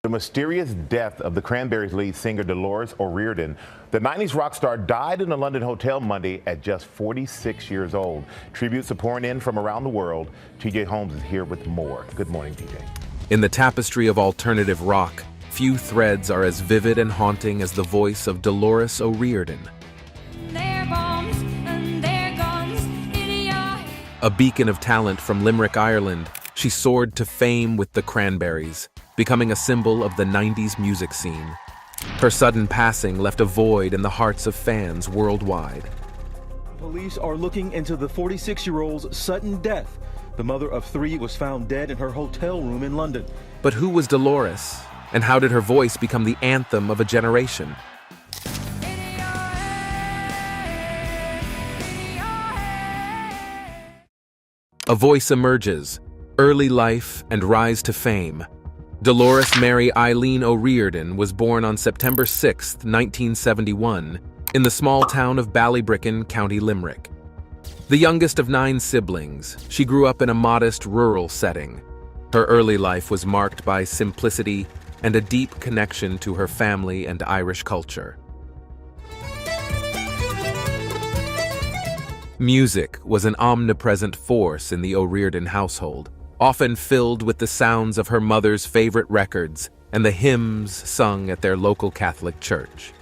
The mysterious death of the Cranberries' lead singer Dolores O'Riordan. The 90s rock star died in a London hotel Monday at just 46 years old. Tributes are pouring in from around the world. TJ Holmes is here with more. Good morning, TJ. In the tapestry of alternative rock, few threads are as vivid and haunting as the voice of Dolores O'Riordan. A beacon of talent from Limerick, Ireland, she soared to fame with the Cranberries, becoming a symbol of the 90s music scene. Her sudden passing left a void in the hearts of fans worldwide. Police are looking into the 46-year-old's sudden death. The mother of three was found dead in her hotel room in London. But who was Dolores, and how did her voice become the anthem of a generation? A voice emerges, early life and rise to fame. Dolores Mary Eileen O'Riordan was born on September 6, 1971, in the small town of Ballybricken, County Limerick. The youngest of 9 siblings, she grew up in a modest rural setting. Her early life was marked by simplicity and a deep connection to her family and Irish culture. Music was an omnipresent force in the O'Riordan household, often filled with the sounds of her mother's favorite records and the hymns sung at their local Catholic church.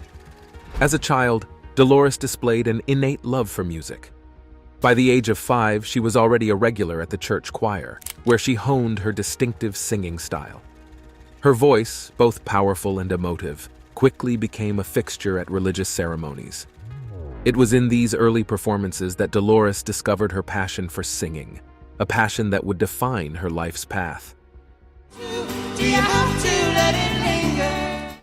As a child, Dolores displayed an innate love for music. By the age of 5, she was already a regular at the church choir, where she honed her distinctive singing style. Her voice, both powerful and emotive, quickly became a fixture at religious ceremonies. It was in these early performances that Dolores discovered her passion for singing, a passion that would define her life's path.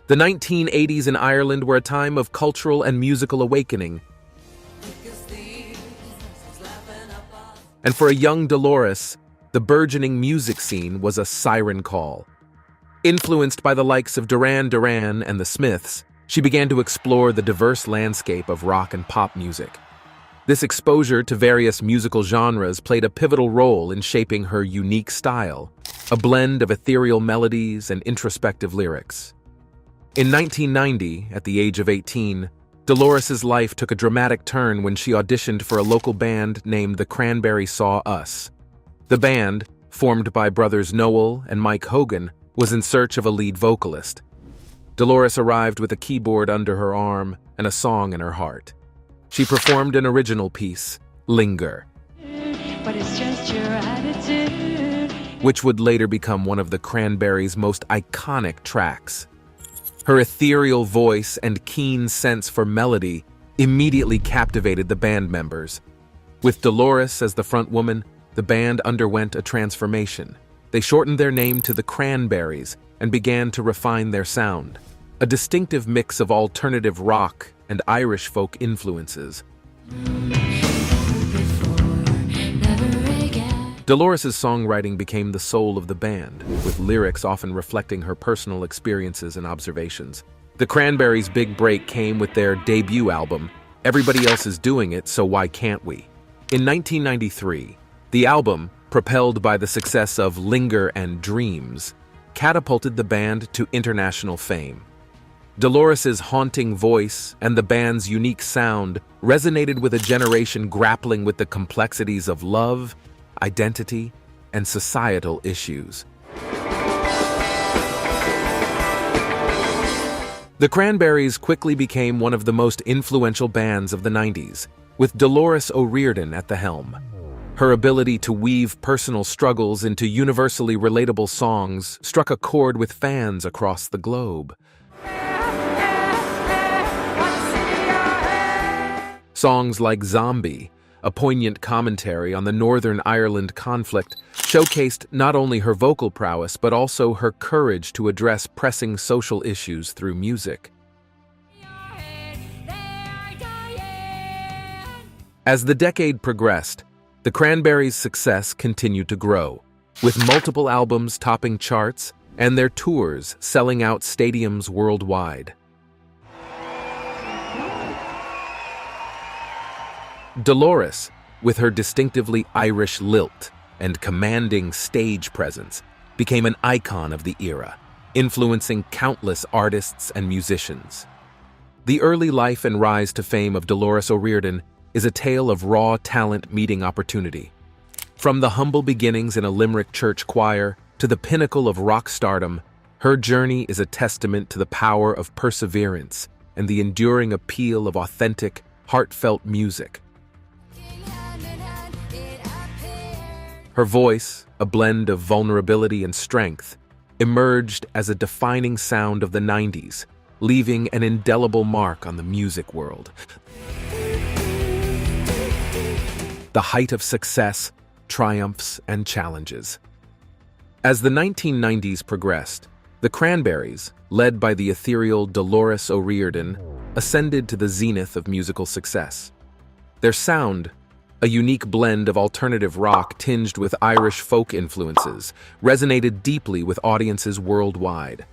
The 1980s in Ireland were a time of cultural and musical awakening. And for a young Dolores, the burgeoning music scene was a siren call. Influenced by the likes of Duran Duran and the Smiths, she began to explore the diverse landscape of rock and pop music. This exposure to various musical genres played a pivotal role in shaping her unique style, a blend of ethereal melodies and introspective lyrics. In 1990, at the age of 18, Dolores's life took a dramatic turn when she auditioned for a local band named The Cranberries Saw Us. The band, formed by brothers Noel and Mike Hogan, was in search of a lead vocalist. Dolores arrived with a keyboard under her arm and a song in her heart. She performed an original piece, Linger, but it's just your attitude, which would later become one of the Cranberries' most iconic tracks. Her ethereal voice and keen sense for melody immediately captivated the band members. With Dolores as the frontwoman, the band underwent a transformation. They shortened their name to the Cranberries and began to refine their sound, a distinctive mix of alternative rock and Irish folk influences. Dolores's songwriting became the soul of the band, with lyrics often reflecting her personal experiences and observations. The Cranberries' big break came with their debut album, Everybody Else Is Doing It, So Why Can't We? In 1993, the album, propelled by the success of Linger and Dreams, catapulted the band to international fame. Dolores's haunting voice and the band's unique sound resonated with a generation grappling with the complexities of love, identity, and societal issues. The Cranberries quickly became one of the most influential bands of the 90s, with Dolores O'Riordan at the helm. Her ability to weave personal struggles into universally relatable songs struck a chord with fans across the globe. Songs like Zombie, a poignant commentary on the Northern Ireland conflict, showcased not only her vocal prowess but also her courage to address pressing social issues through music. As the decade progressed, the Cranberries' success continued to grow, with multiple albums topping charts and their tours selling out stadiums worldwide. Dolores, with her distinctively Irish lilt and commanding stage presence, became an icon of the era. influencing countless artists and musicians. The early life and rise to fame of Dolores O'Riordan is a tale of raw talent meeting opportunity. From the humble beginnings in a Limerick church choir to the pinnacle of rock stardom, her journey is a testament to the power of perseverance and the enduring appeal of authentic, heartfelt music. Her voice, a blend of vulnerability and strength, emerged as a defining sound of the 90s, leaving an indelible mark on the music world. The height of success, triumphs, and challenges. As the 1990s progressed, the Cranberries, led by the ethereal Dolores O'Riordan, ascended to the zenith of musical success. Their sound, a unique blend of alternative rock tinged with Irish folk influences, resonated deeply with audiences worldwide.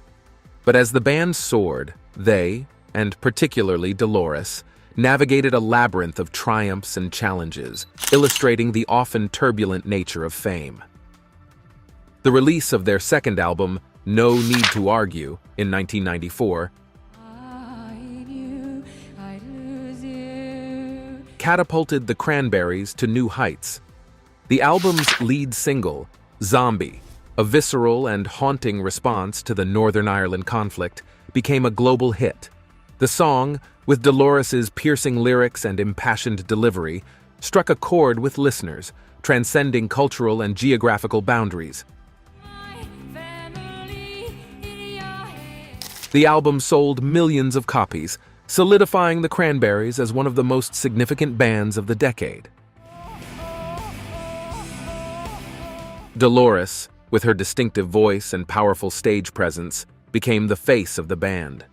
But as the band soared, they, and particularly Dolores, navigated a labyrinth of triumphs and challenges, illustrating the often turbulent nature of fame. The release of their second album, No Need to Argue, in 1994, catapulted the Cranberries to new heights. The album's lead single, Zombie, a visceral and haunting response to the Northern Ireland conflict, became a global hit. The song, with Dolores's piercing lyrics and impassioned delivery, struck a chord with listeners, transcending cultural and geographical boundaries. The album sold millions of copies, solidifying the Cranberries as one of the most significant bands of the decade. Dolores, with her distinctive voice and powerful stage presence, became the face of the band.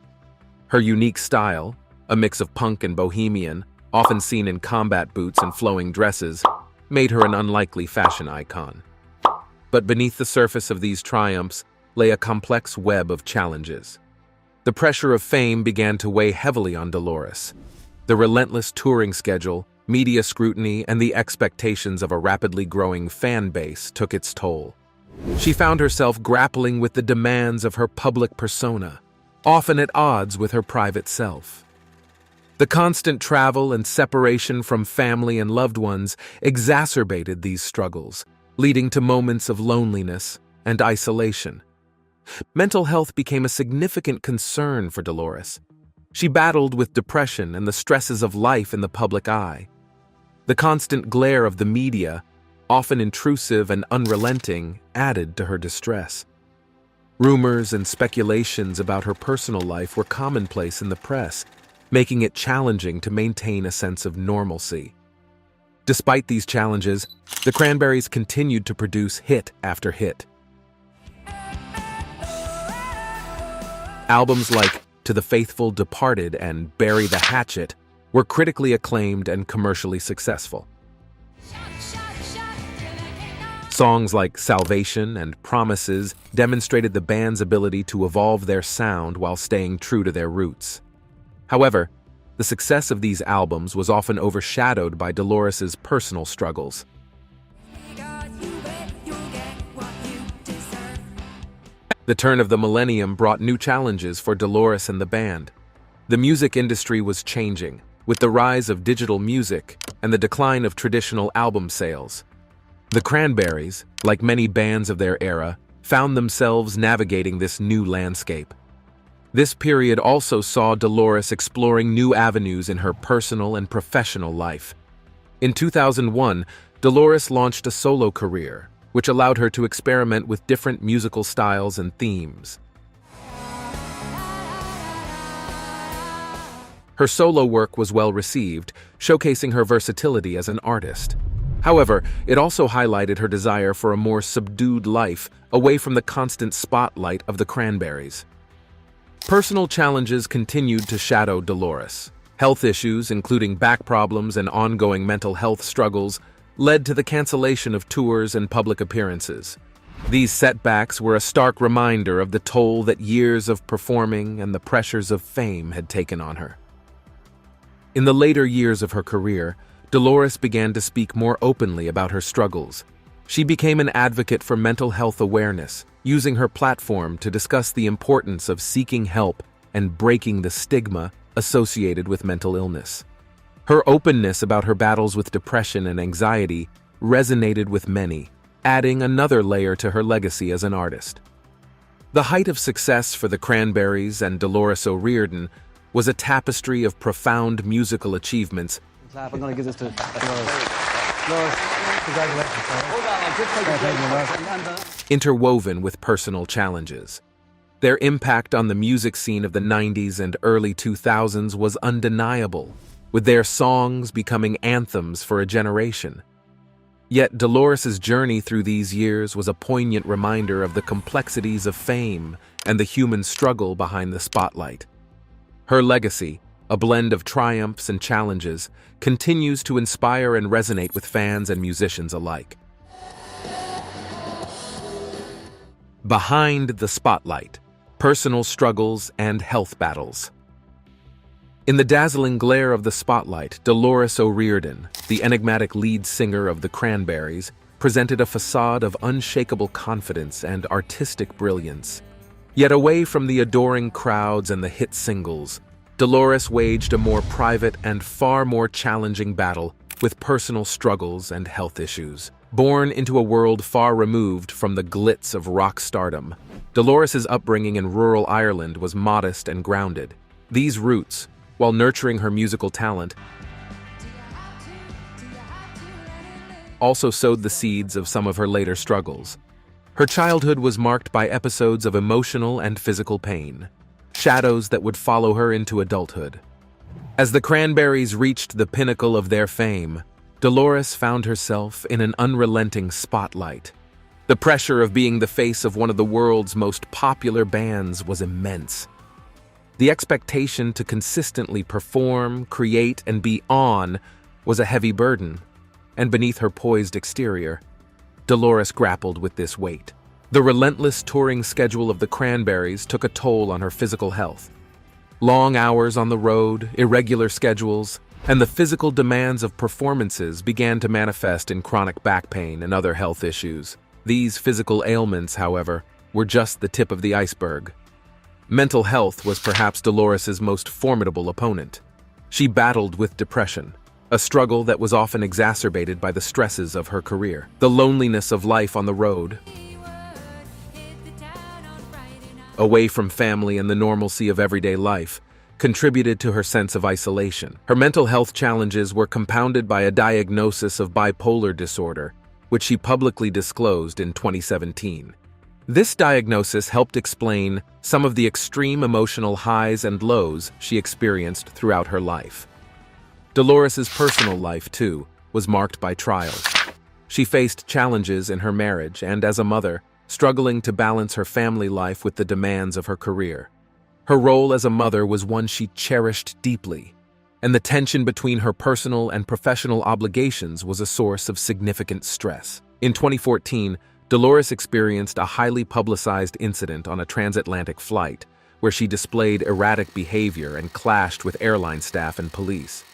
Her unique style, a mix of punk and bohemian, often seen in combat boots and flowing dresses, made her an unlikely fashion icon. But beneath the surface of these triumphs lay a complex web of challenges. The pressure of fame began to weigh heavily on Dolores. The relentless touring schedule, media scrutiny, and the expectations of a rapidly growing fan base took its toll. She found herself grappling with the demands of her public persona, often at odds with her private self. The constant travel and separation from family and loved ones exacerbated these struggles, leading to moments of loneliness and isolation. Mental health became a significant concern for Dolores. She battled with depression and the stresses of life in the public eye. The constant glare of the media, often intrusive and unrelenting, added to her distress. Rumors and speculations about her personal life were commonplace in the press, making it challenging to maintain a sense of normalcy. Despite these challenges, the Cranberries continued to produce hit after hit. Albums like To the Faithful Departed and Bury the Hatchet were critically acclaimed and commercially successful. Songs like Salvation and Promises demonstrated the band's ability to evolve their sound while staying true to their roots. However, the success of these albums was often overshadowed by Dolores's personal struggles. The turn of the millennium brought new challenges for Dolores and the band. The music industry was changing, with the rise of digital music and the decline of traditional album sales. The Cranberries, like many bands of their era, found themselves navigating this new landscape. This period also saw Dolores exploring new avenues in her personal and professional life. In 2001, Dolores launched a solo career, which allowed her to experiment with different musical styles and themes. Her solo work was well received, showcasing her versatility as an artist. However, it also highlighted her desire for a more subdued life, away from the constant spotlight of the Cranberries. Personal challenges continued to shadow Dolores. Health issues, including back problems and ongoing mental health struggles, led to the cancellation of tours and public appearances. These setbacks were a stark reminder of the toll that years of performing and the pressures of fame had taken on her. In the later years of her career, Dolores began to speak more openly about her struggles. She became an advocate for mental health awareness, using her platform to discuss the importance of seeking help and breaking the stigma associated with mental illness. Her openness about her battles with depression and anxiety resonated with many, adding another layer to her legacy as an artist. The height of success for the Cranberries and Dolores O'Riordan was a tapestry of profound musical achievements. I'm going to give this to Dolores. Dolores, congratulations. Hold on, Interwoven with personal challenges. Their impact on the music scene of the 90s and early 2000s was undeniable, with their songs becoming anthems for a generation. Yet Dolores's journey through these years was a poignant reminder of the complexities of fame and the human struggle behind the spotlight. Her legacy, a blend of triumphs and challenges, continues to inspire and resonate with fans and musicians alike. Behind the spotlight, personal struggles and health battles. In the dazzling glare of the spotlight, Dolores O'Riordan, the enigmatic lead singer of the Cranberries, presented a facade of unshakable confidence and artistic brilliance. Yet away from the adoring crowds and the hit singles, Dolores waged a more private and far more challenging battle with personal struggles and health issues. Born into a world far removed from the glitz of rock stardom, Dolores's upbringing in rural Ireland was modest and grounded. These roots, while nurturing her musical talent, also sowed the seeds of some of her later struggles. Her childhood was marked by episodes of emotional and physical pain, shadows that would follow her into adulthood. As the Cranberries reached the pinnacle of their fame, Dolores found herself in an unrelenting spotlight. The pressure of being the face of one of the world's most popular bands was immense. The expectation to consistently perform, create, and be on was a heavy burden, and beneath her poised exterior, Dolores grappled with this weight. The relentless touring schedule of the Cranberries took a toll on her physical health. Long hours on the road, irregular schedules, and the physical demands of performances began to manifest in chronic back pain and other health issues. These physical ailments, however, were just the tip of the iceberg. Mental health was perhaps Dolores's most formidable opponent. She battled with depression, a struggle that was often exacerbated by the stresses of her career. The loneliness of life on the road, away from family and the normalcy of everyday life, contributed to her sense of isolation. Her mental health challenges were compounded by a diagnosis of bipolar disorder, which she publicly disclosed in 2017. This diagnosis helped explain some of the extreme emotional highs and lows she experienced throughout her life. Dolores's personal life, too, was marked by trials. She faced challenges in her marriage and, as a mother, struggling to balance her family life with the demands of her career. Her role as a mother was one she cherished deeply, and the tension between her personal and professional obligations was a source of significant stress. In 2014, Dolores experienced a highly publicized incident on a transatlantic flight where she displayed erratic behavior and clashed with airline staff and police.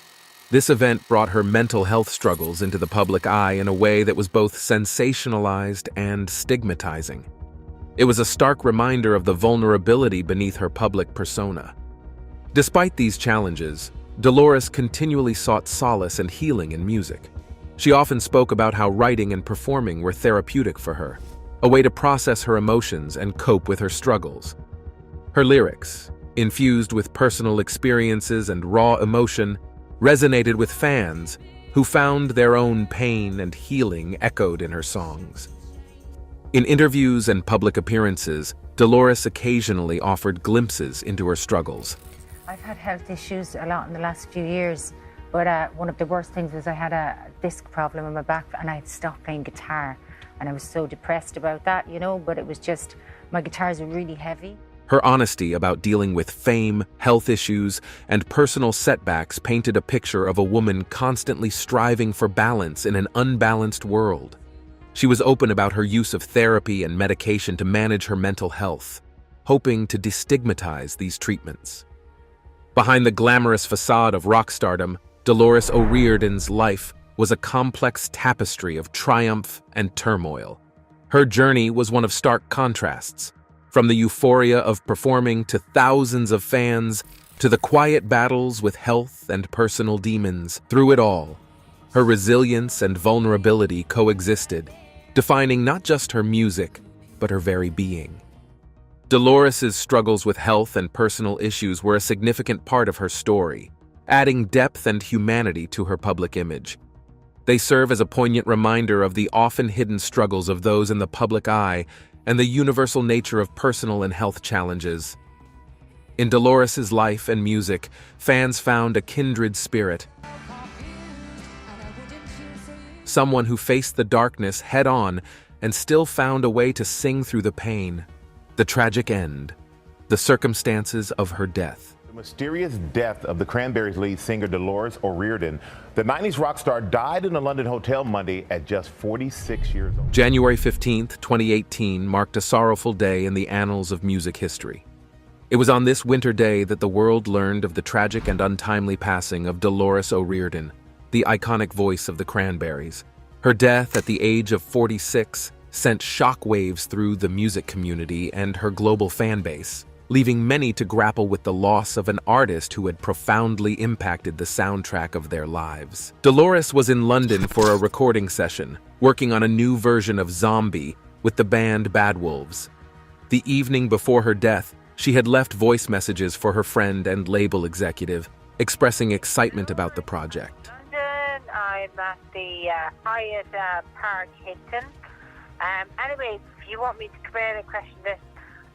This event brought her mental health struggles into the public eye in a way that was both sensationalized and stigmatizing. It was a stark reminder of the vulnerability beneath her public persona. Despite these challenges, Dolores continually sought solace and healing in music. She often spoke about how writing and performing were therapeutic for her, a way to process her emotions and cope with her struggles. Her lyrics, infused with personal experiences and raw emotion, resonated with fans who found their own pain and healing echoed in her songs. In interviews and public appearances, Dolores occasionally offered glimpses into her struggles. I've had health issues a lot in the last few years, but one of the worst things was I had a disc problem in my back and I had stopped playing guitar, and I was so depressed about that, but it was just, my guitars were really heavy. Her honesty about dealing with fame, health issues, and personal setbacks painted a picture of a woman constantly striving for balance in an unbalanced world. She was open about her use of therapy and medication to manage her mental health, hoping to destigmatize these treatments. Behind the glamorous facade of rock stardom, Dolores O'Riordan's life was a complex tapestry of triumph and turmoil. Her journey was one of stark contrasts, from the euphoria of performing to thousands of fans, to the quiet battles with health and personal demons. Through it all, her resilience and vulnerability coexisted, defining not just her music, but her very being. Dolores's struggles with health and personal issues were a significant part of her story, adding depth and humanity to her public image. They serve as a poignant reminder of the often hidden struggles of those in the public eye and the universal nature of personal and health challenges. In Dolores's life and music, fans found a kindred spirit, someone who faced the darkness head-on and still found a way to sing through the pain, the tragic end, the circumstances of her death. The mysterious death of the Cranberries lead singer Dolores O'Riordan. The 90s rock star died in a London hotel Monday at just 46 years old. January 15, 2018 marked a sorrowful day in the annals of music history. It was on this winter day that the world learned of the tragic and untimely passing of Dolores O'Riordan, the iconic voice of the Cranberries. Her death at the age of 46 sent shockwaves through the music community and her global fan base, leaving many to grapple with the loss of an artist who had profoundly impacted the soundtrack of their lives. Dolores was in London for a recording session, working on a new version of Zombie with the band Bad Wolves. The evening before her death, she had left voice messages for her friend and label executive, expressing excitement about the project. London, I'm at the Hyatt Park Hilton. Anyway, if you want me to come in and question this,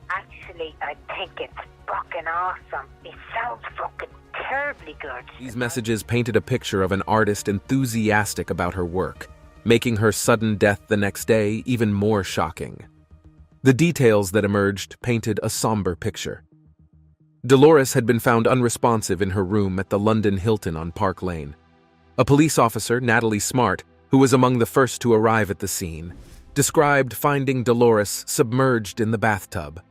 actually, I think it's fucking awesome. It sounds fucking terribly good. These messages painted a picture of an artist enthusiastic about her work, making her sudden death the next day even more shocking. The details that emerged painted a somber picture. Dolores had been found unresponsive in her room at the London Hilton on Park Lane. A police officer, Natalie Smart, who was among the first to arrive at the scene, described finding Dolores submerged in the bathtub.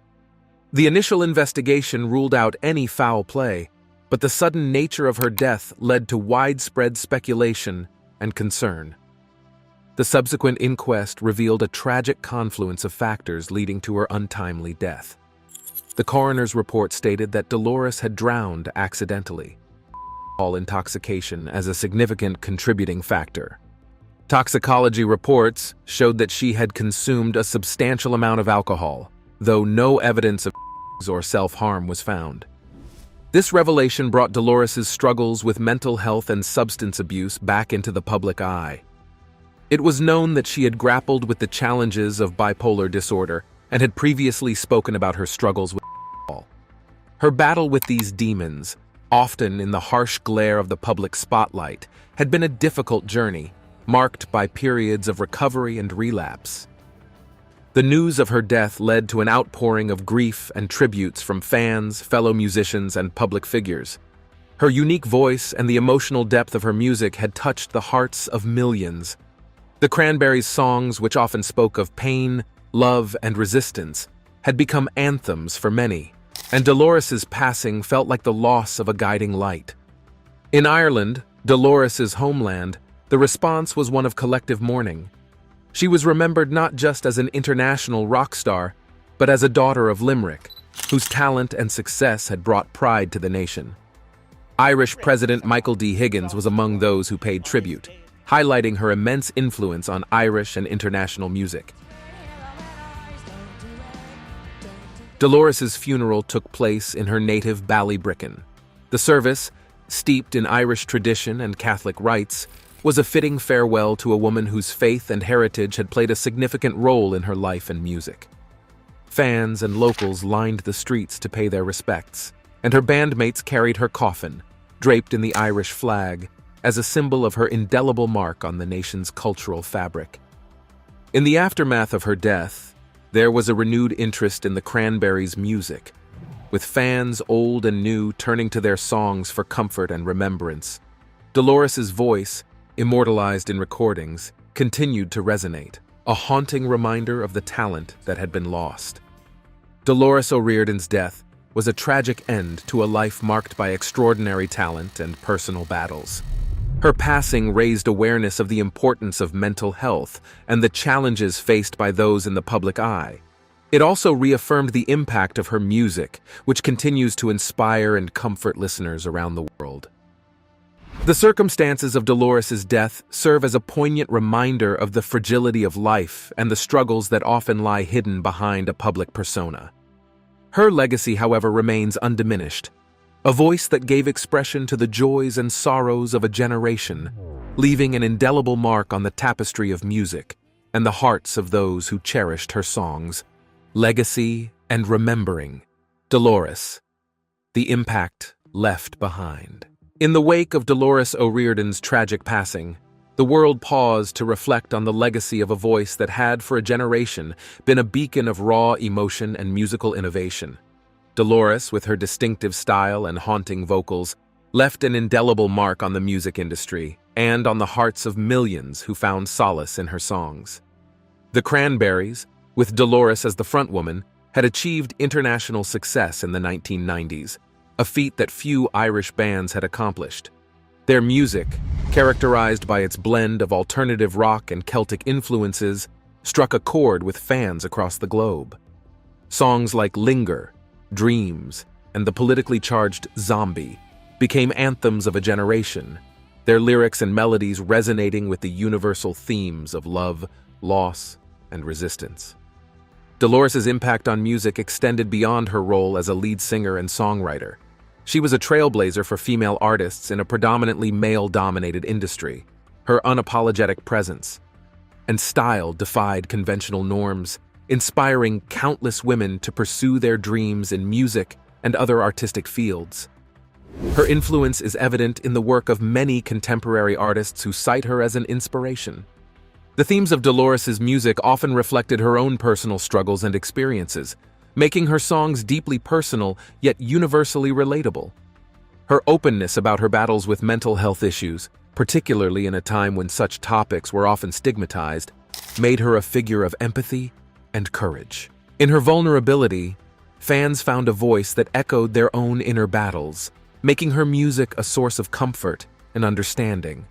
The initial investigation ruled out any foul play, but the sudden nature of her death led to widespread speculation and concern. The subsequent inquest revealed a tragic confluence of factors leading to her untimely death. The coroner's report stated that Dolores had drowned accidentally, alcohol intoxication as a significant contributing factor. Toxicology reports showed that she had consumed a substantial amount of alcohol, though no evidence of or self-harm was found. This revelation brought Dolores's struggles with mental health and substance abuse back into the public eye. It was known that she had grappled with the challenges of bipolar disorder and had previously spoken about her struggles with alcohol. Her battle with these demons, often in the harsh glare of the public spotlight, had been a difficult journey, marked by periods of recovery and relapse. The news of her death led to an outpouring of grief and tributes from fans, fellow musicians, and public figures. Her unique voice and the emotional depth of her music had touched the hearts of millions. The Cranberries' songs, which often spoke of pain, love, and resistance, had become anthems for many, and Dolores's passing felt like the loss of a guiding light. In Ireland, Dolores's homeland, the response was one of collective mourning. She was remembered not just as an international rock star, but as a daughter of Limerick, whose talent and success had brought pride to the nation. Irish President Michael D. Higgins was among those who paid tribute, highlighting her immense influence on Irish and international music. Dolores's funeral took place in her native Ballybricken. The service, steeped in Irish tradition and Catholic rites, was a fitting farewell to a woman whose faith and heritage had played a significant role in her life and music. Fans and locals lined the streets to pay their respects, and her bandmates carried her coffin, draped in the Irish flag, as a symbol of her indelible mark on the nation's cultural fabric. In the aftermath of her death, there was a renewed interest in the Cranberries' music, with fans old and new turning to their songs for comfort and remembrance. Dolores's voice, immortalized in recordings, continued to resonate, a haunting reminder of the talent that had been lost. Dolores O'Riordan's death was a tragic end to a life marked by extraordinary talent and personal battles. Her passing raised awareness of the importance of mental health and the challenges faced by those in the public eye. It also reaffirmed the impact of her music, which continues to inspire and comfort listeners around the world. The circumstances of Dolores' death serve as a poignant reminder of the fragility of life and the struggles that often lie hidden behind a public persona. Her legacy, however, remains undiminished, a voice that gave expression to the joys and sorrows of a generation, leaving an indelible mark on the tapestry of music and the hearts of those who cherished her songs. Legacy and remembering. Dolores. The impact left behind. In the wake of Dolores O'Riordan's tragic passing, the world paused to reflect on the legacy of a voice that had, for a generation, been a beacon of raw emotion and musical innovation. Dolores, with her distinctive style and haunting vocals, left an indelible mark on the music industry and on the hearts of millions who found solace in her songs. The Cranberries, with Dolores as the frontwoman, had achieved international success in the 1990s, a feat that few Irish bands had accomplished. Their music, characterized by its blend of alternative rock and Celtic influences, struck a chord with fans across the globe. Songs like Linger, Dreams, and the politically charged Zombie became anthems of a generation, their lyrics and melodies resonating with the universal themes of love, loss, and resistance. Dolores' impact on music extended beyond her role as a lead singer and songwriter. She was a trailblazer for female artists in a predominantly male-dominated industry. Her unapologetic presence and style defied conventional norms, inspiring countless women to pursue their dreams in music and other artistic fields. Her influence is evident in the work of many contemporary artists who cite her as an inspiration. The themes of Dolores' music often reflected her own personal struggles and experiences, making her songs deeply personal yet universally relatable. Her openness about her battles with mental health issues, particularly in a time when such topics were often stigmatized, made her a figure of empathy and courage. In her vulnerability, fans found a voice that echoed their own inner battles, making her music a source of comfort and understanding.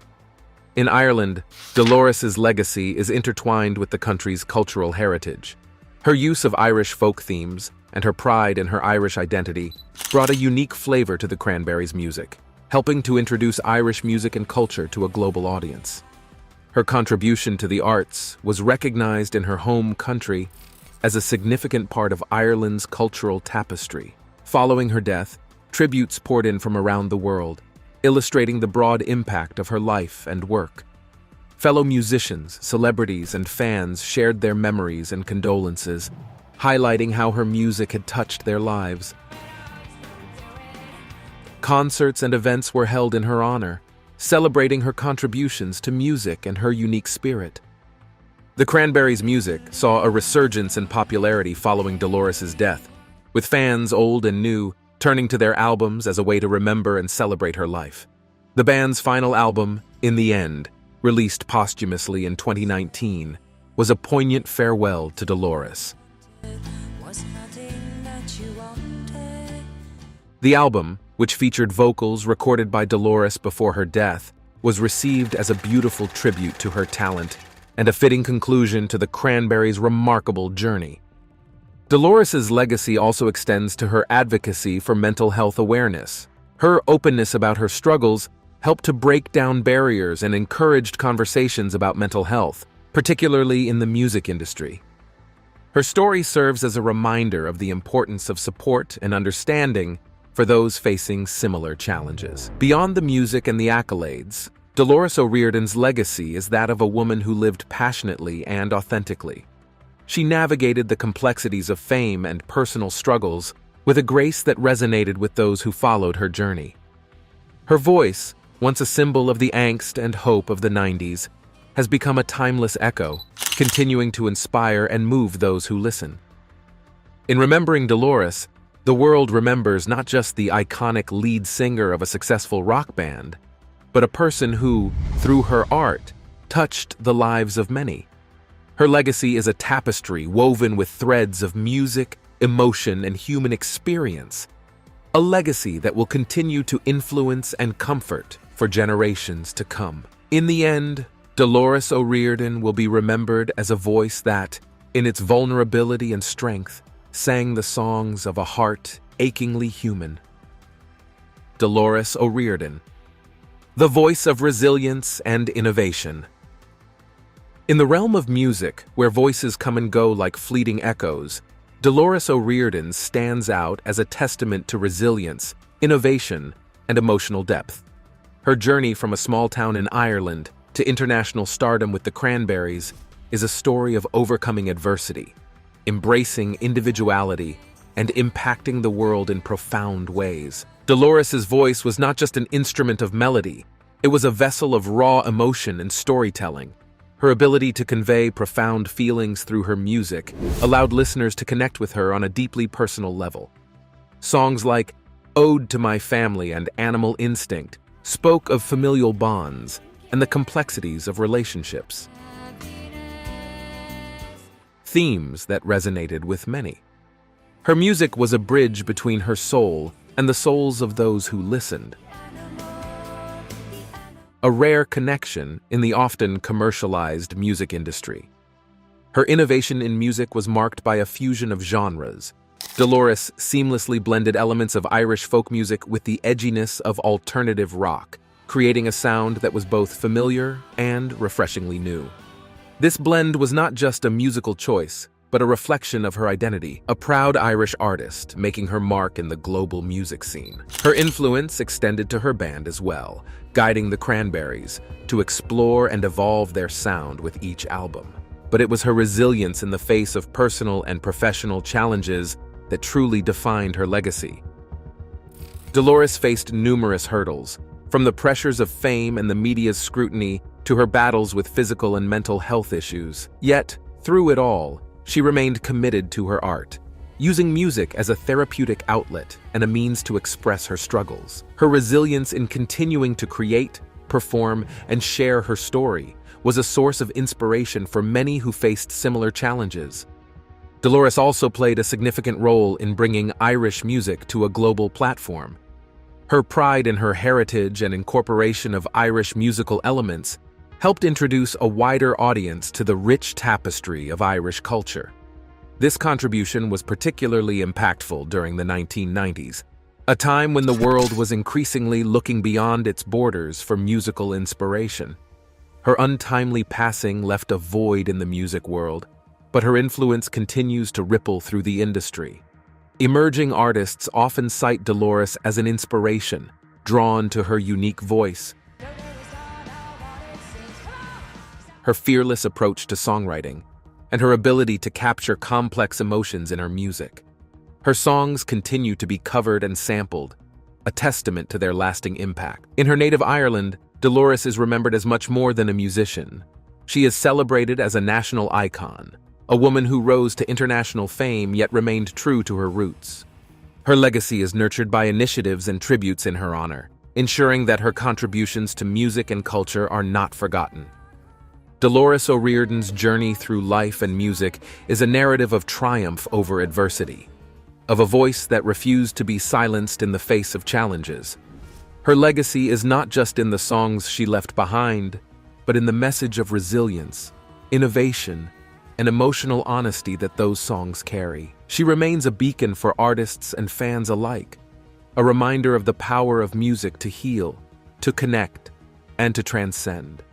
In Ireland, Dolores' legacy is intertwined with the country's cultural heritage. Her use of Irish folk themes and her pride in her Irish identity brought a unique flavor to the Cranberries' music, helping to introduce Irish music and culture to a global audience. Her contribution to the arts was recognized in her home country as a significant part of Ireland's cultural tapestry. Following her death, tributes poured in from around the world, illustrating the broad impact of her life and work. Fellow musicians, celebrities, and fans shared their memories and condolences, highlighting how her music had touched their lives. Concerts and events were held in her honor, celebrating her contributions to music and her unique spirit. The Cranberries' music saw a resurgence in popularity following Dolores' death, with fans old and new turning to their albums as a way to remember and celebrate her life. The band's final album, In the End, released posthumously in 2019, was a poignant farewell to Dolores. The album, which featured vocals recorded by Dolores before her death, was received as a beautiful tribute to her talent and a fitting conclusion to the Cranberries' remarkable journey. Dolores' legacy also extends to her advocacy for mental health awareness. Her openness about her struggles helped to break down barriers and encouraged conversations about mental health, particularly in the music industry. Her story serves as a reminder of the importance of support and understanding for those facing similar challenges. Beyond the music and the accolades, Dolores O'Riordan's legacy is that of a woman who lived passionately and authentically. She navigated the complexities of fame and personal struggles with a grace that resonated with those who followed her journey. Her voice, once a symbol of the angst and hope of the 90s, has become a timeless echo, continuing to inspire and move those who listen. In remembering Dolores, the world remembers not just the iconic lead singer of a successful rock band, but a person who, through her art, touched the lives of many. Her legacy is a tapestry woven with threads of music, emotion, and human experience, a legacy that will continue to influence and comfort for generations to come. In the end, Dolores O'Riordan will be remembered as a voice that, in its vulnerability and strength, sang the songs of a heart achingly human. Dolores O'Riordan, the voice of resilience and innovation. In the realm of music, where voices come and go like fleeting echoes, Dolores O'Riordan stands out as a testament to resilience, innovation, and emotional depth. Her journey from a small town in Ireland to international stardom with the Cranberries is a story of overcoming adversity, embracing individuality, and impacting the world in profound ways. Dolores's voice was not just an instrument of melody, it was a vessel of raw emotion and storytelling. Her ability to convey profound feelings through her music allowed listeners to connect with her on a deeply personal level. Songs like Ode to My Family and Animal Instinct spoke of familial bonds and the complexities of relationships. Themes that resonated with many. Her music was a bridge between her soul and the souls of those who listened. A rare connection in the often commercialized music industry. Her innovation in music was marked by a fusion of genres. Dolores seamlessly blended elements of Irish folk music with the edginess of alternative rock, creating a sound that was both familiar and refreshingly new. This blend was not just a musical choice, but a reflection of her identity, a proud Irish artist making her mark in the global music scene. Her influence extended to her band as well, guiding the Cranberries to explore and evolve their sound with each album. But it was her resilience in the face of personal and professional challenges that truly defined her legacy. Dolores faced numerous hurdles, from the pressures of fame and the media's scrutiny to her battles with physical and mental health issues. Yet, through it all, she remained committed to her art, using music as a therapeutic outlet and a means to express her struggles. Her resilience in continuing to create, perform, and share her story was a source of inspiration for many who faced similar challenges. Dolores also played a significant role in bringing Irish music to a global platform. Her pride in her heritage and incorporation of Irish musical elements helped introduce a wider audience to the rich tapestry of Irish culture. This contribution was particularly impactful during the 1990s, a time when the world was increasingly looking beyond its borders for musical inspiration. Her untimely passing left a void in the music world, but her influence continues to ripple through the industry. Emerging artists often cite Dolores as an inspiration, drawn to her unique voice. Her fearless approach to songwriting, and her ability to capture complex emotions in her music. Her songs continue to be covered and sampled, a testament to their lasting impact. In her native Ireland, Dolores is remembered as much more than a musician. She is celebrated as a national icon, a woman who rose to international fame yet remained true to her roots. Her legacy is nurtured by initiatives and tributes in her honor, ensuring that her contributions to music and culture are not forgotten. Dolores O'Riordan's journey through life and music is a narrative of triumph over adversity, of a voice that refused to be silenced in the face of challenges. Her legacy is not just in the songs she left behind, but in the message of resilience, innovation, and emotional honesty that those songs carry. She remains a beacon for artists and fans alike, a reminder of the power of music to heal, to connect, and to transcend.